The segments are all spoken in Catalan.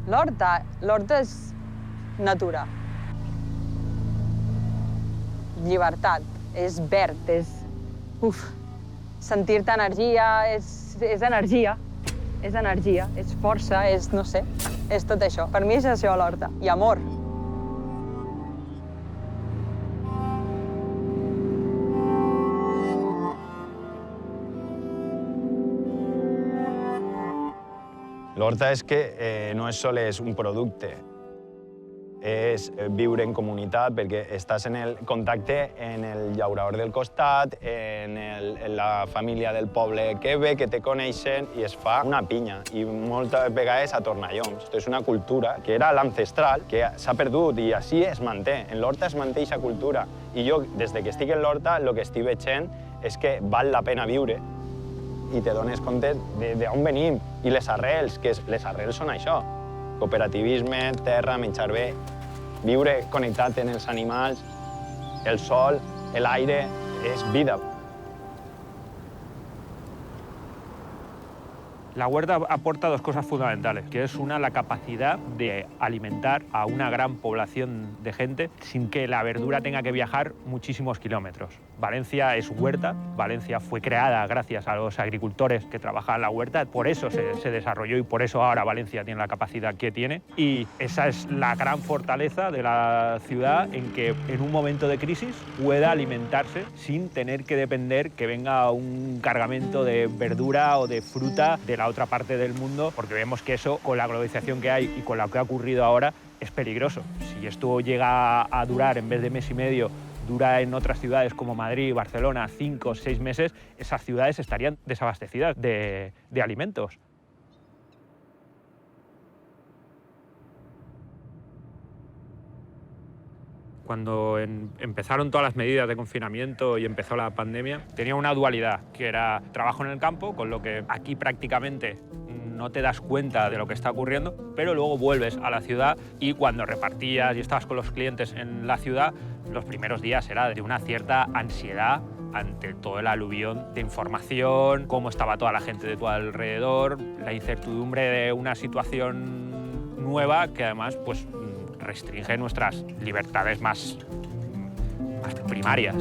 L'horta és natura. Llibertat, és verd, és... Sentir-te energia, és energia. És energia, és força, és, no sé, és tot això. Per mi és això l'horta, i amor. L'horta és que no és sols un producte, és viure en comunitat perquè estàs en el contacte amb el llaurador del costat, amb la família del poble que ve, que te coneixen, i es fa una pinya, i moltes vegades a tornalloms. És una cultura que era l'ancestral, que s'ha perdut i així es manté. En l'horta es manté aquesta cultura. I jo, des que estic en l'horta, el que estic veient és que val la pena viure i te dones compte d'on venim. I les arrels, que les arrels són això. Cooperativisme, terra, menjar bé, viure connectat amb els animals, el sol, l'aire, és vida. La huerta aporta dos cosas fundamentales, que es una, la capacidad de alimentar a una gran población de gente sin que la verdura tenga que viajar muchísimos kilómetros. Valencia es huerta, Valencia fue creada gracias a los agricultores que trabajaban la huerta, por eso se desarrolló y por eso ahora Valencia tiene la capacidad que tiene. Y esa es la gran fortaleza de la ciudad, en que en un momento de crisis pueda alimentarse sin tener que depender que venga un cargamento de verdura o de fruta de la otra parte del mundo, porque vemos que eso, con la globalización que hay y con lo que ha ocurrido ahora, es peligroso. Si esto llega a durar, en vez de mes y medio, dura en otras ciudades como Madrid, Barcelona, 5 o 6 meses, esas ciudades estarían desabastecidas de alimentos. Cuando empezaron todas las medidas de confinamiento y empezó la pandemia, tenía una dualidad, que era trabajo en el campo, con lo que aquí prácticamente no te das cuenta de lo que está ocurriendo, pero luego vuelves a la ciudad y cuando repartías y estabas con los clientes en la ciudad, los primeros días era de una cierta ansiedad ante todo el aluvión de información, cómo estaba toda la gente de tu alrededor, la incertidumbre de una situación nueva que además pues, restringe nuestras libertades más primarias.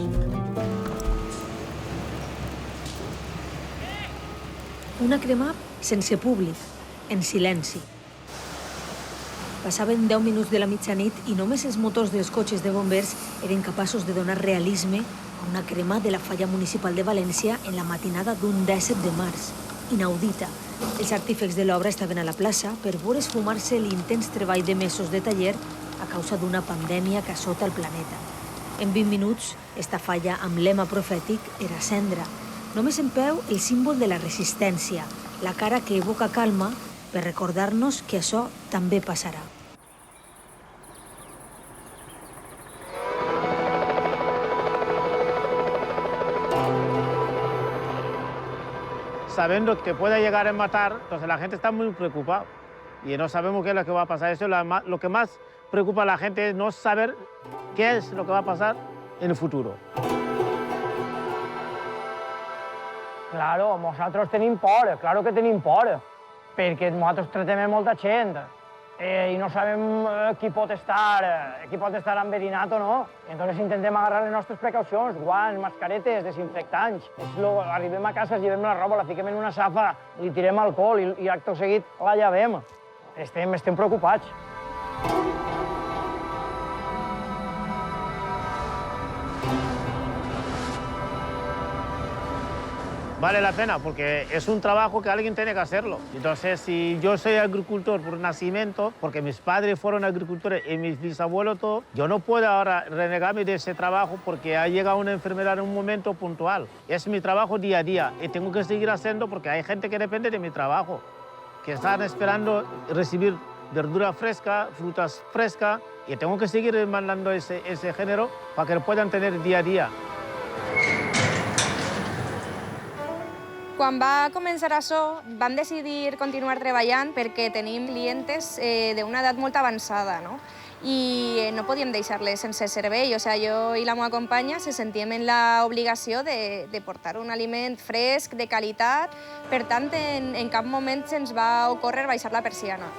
Una crema sense públic, en silenci. Passaven 10 minuts de la mitjanit i només els motors dels cotxes de bombers eren capaços de donar realisme a una crema de la falla municipal de València en la matinada d'un 17 de març. Inaudita. Els artífecs de l'obra estaven a la plaça per veure esfumar-se l'intens treball de mesos de taller a causa d'una pandèmia que assota el planeta. En 20 minuts, esta falla amb lema profètic era cendra. Només en peu el símbol de la resistència, la cara que evoca calma per recordar-nos que això també passarà. Sabiendo que puede llegar a matar, entonces la gente está muy preocupada y no sabemos qué es lo que va a pasar. Eso es lo que más preocupa a la gente, es no saber qué es lo que va a pasar en el futuro. Claro, nosaltres tenim por, claro que tenim por, perquè nosaltres tratem molta gent i no sabem qui pot estar enverinat o no. Entonces intentem agarrar les nostres precaucions, guants, mascaretes, desinfectants. Arribem a casa, llevem la roba, la fiquem en una safa, li tirem alcohol i acte seguit la llavem. Estem preocupats. Vale la pena porque es un trabajo que alguien tiene que hacerlo. Entonces, si yo soy agricultor por nacimiento, porque mis padres fueron agricultores y mis bisabuelos todo, yo no puedo ahora renegarme de ese trabajo porque ha llegado una enfermedad en un momento puntual. Es mi trabajo día a día y tengo que seguir haciendo porque hay gente que depende de mi trabajo, que están esperando recibir verdura fresca, frutas frescas, y tengo que seguir mandando ese género para que lo puedan tener día a día. Quan va començar això, vam decidir continuar treballant perquè tenim clientes d'una edat molt avançada, no? I no podíem deixar-les sense servei. O sigui, jo i la meva companya se sentíem en l'obligació de portar un aliment fresc, de qualitat. Per tant, en cap moment se'ns va ocórrer baixar la persiana.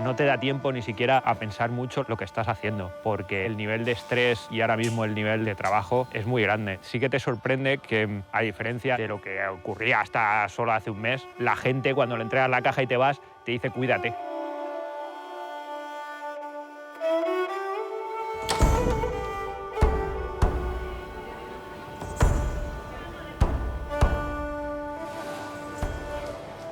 no te da tiempo ni siquiera a pensar mucho lo que estás haciendo, porque el nivel de estrés y ahora mismo el nivel de trabajo es muy grande. Sí que te sorprende que, a diferencia de lo que ocurría hasta solo hace un mes, la gente cuando le entregas la caja y te vas, te dice cuídate.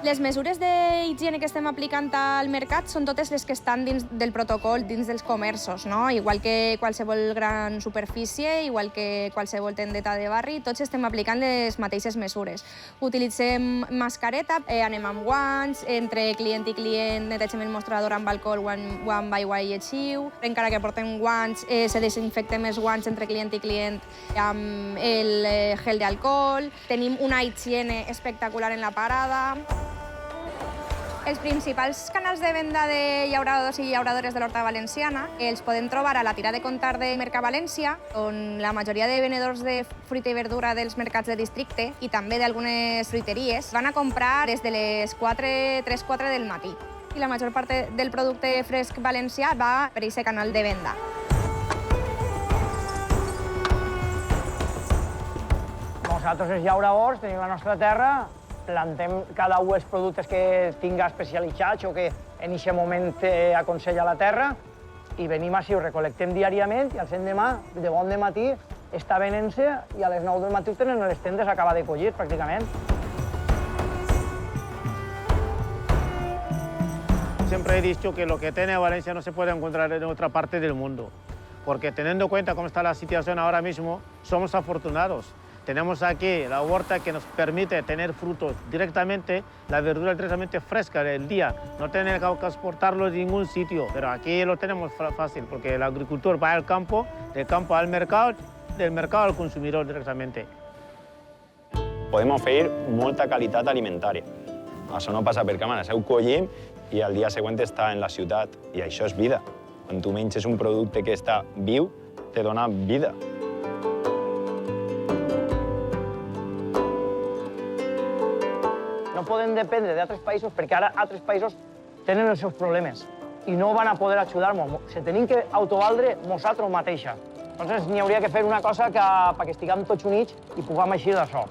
Les mesures d'higiene que estem aplicant al mercat són totes les que estan dins del protocol, dins dels comerços, no? Igual que qualsevol gran superfície, igual que qualsevol tendeta de barri, tots estem aplicant les mateixes mesures. Utilitzem mascareta, anem amb guants, entre client i client netegem el mostrador amb alcohol o amb aigua i lleixiu. Encara que portem guants, se desinfectem els guants entre client i client amb el gel d'alcohol. Tenim una higiene espectacular en la parada. Els principals canals de venda de llauradors i llauradores de l'Horta Valenciana els podem trobar a la tira de comptar de Mercat València, on la majoria de venedors de fruita i verdura dels mercats de districte i també d'algunes fruiteries van a comprar des de les 3-4 del matí. I la major part del producte fresc valencià va per aquest canal de venda. Nosaltres, els llauradors, tenim la nostra terra, plantem cada un els productes que tinga especialitzats o que en aquest moment aconsella la terra i venim així, ho recolectem diàriament i al l'endemà, de bon de matí, està venent-se i a les 9 del matí ho tenen a les tendes acaba de collir, pràcticament. Siempre he dicho que lo que tiene Valencia no se puede encontrar en otra parte del mundo, porque teniendo en cuenta cómo está la situación ahora mismo, somos afortunados. Tenemos aquí la huerta que nos permite tener frutos directamente, la verdura directamente fresca del día, no tener que exportarlo de ningún sitio. Pero aquí lo tenemos fácil, porque el agricultor va al campo, del campo al mercado, del mercado al consumidor directamente. Podem oferir molta qualitat alimentària. Això no passa per càmera, ho collim i al dia següent està en la ciutat. I això és vida. Quan tu menges un producte que està viu, te dona vida. No podem dependre d'altres països perquè ara altres països tenen els seus problemes i no van a poder ajudar-nos. Se tenim que autovaldre nosaltres mateixes. Llavors n'hi hauria que fer una cosa perquè estiguem tots units i puguem eixir d'això.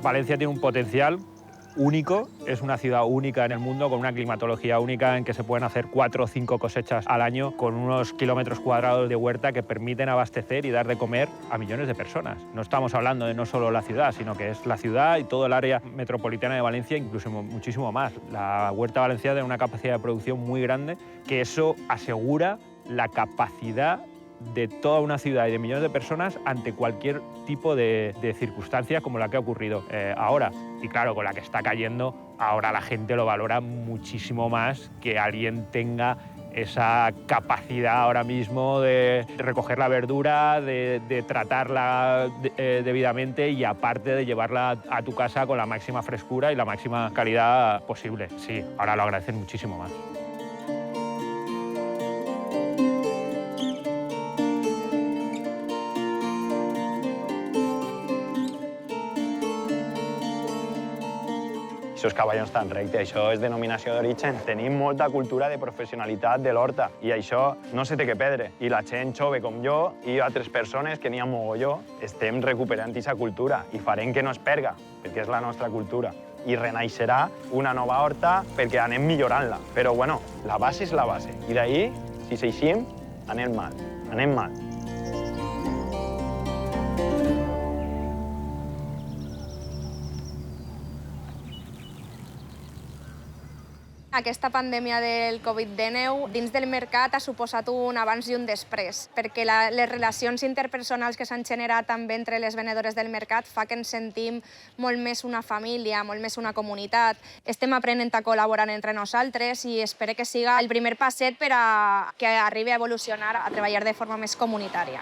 Valencia tiene un potencial único, es una ciudad única en el mundo, con una climatología única en que se pueden hacer 4 o 5 cosechas al año con unos kilómetros cuadrados de huerta que permiten abastecer y dar de comer a millones de personas. No estamos hablando de no solo la ciudad, sino que es la ciudad y todo el área metropolitana de Valencia, incluso muchísimo más. La huerta valenciana tiene una capacidad de producción muy grande, que eso asegura la capacidad de toda una ciudad y de millones de personas ante cualquier tipo de circunstancia como la que ha ocurrido ahora. Y claro, con la que está cayendo, ahora la gente lo valora muchísimo más que alguien tenga esa capacidad ahora mismo de recoger la verdura, de tratarla debidamente y aparte de llevarla a tu casa con la máxima frescura y la máxima calidad posible. Sí, ahora lo agradecen muchísimo más. Això és cavallons tan recte, això és denominació d'origen. Tenim molta cultura de professionalitat de l'horta i això no se té que perdre. I la gent jove com jo i altres persones, que n'hi ha mogolló, estem recuperant aquesta cultura i farem que no es perga, perquè és la nostra cultura. I renaixerà una nova horta perquè anem millorant-la. Però, bueno, la base és la base. I d'ahir, si s'eixim, anem mal. Anem mal. Aquesta pandèmia del Covid-19 dins del mercat ha suposat un abans i un després, perquè les relacions interpersonals que s'han generat també entre les venedores del mercat fa que ens sentim molt més una família, molt més una comunitat. Estem aprenent a col·laborar entre nosaltres i espero que siga el primer passet per a que arribi a evolucionar a treballar de forma més comunitària.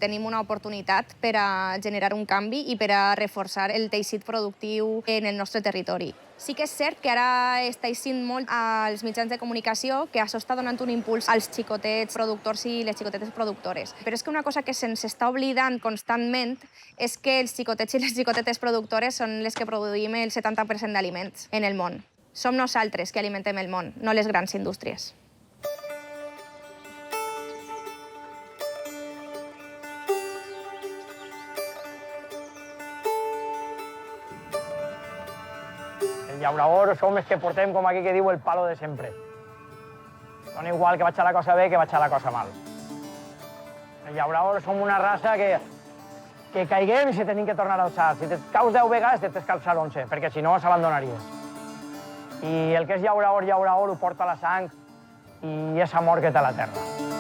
Tenim una oportunitat per a generar un canvi i per a reforçar el teixit productiu en el nostre territori. Sí que és cert que ara està eixint molt als mitjans de comunicació, que això està donant un impuls als xicotets productors i les xicotetes productores. Però és que una cosa que se'ns està oblidant constantment és que els xicotets i les xicotetes productores són les que produïm el 70% d'aliments en el món. Som nosaltres que alimentem el món, no les grans indústries. Llauradors som els que portem, com aquí que diu, el palo de sempre. Dona igual que vaig a la cosa bé que vaig a la cosa mal. Els llauradors som una raça que caiguem i se tenim que tornar a alçar. Si et caus 10 vegades, tens que alçar 11, perquè si no s'abandonaries. I el que és llaurador ho porta a la sang i és amor que té la terra.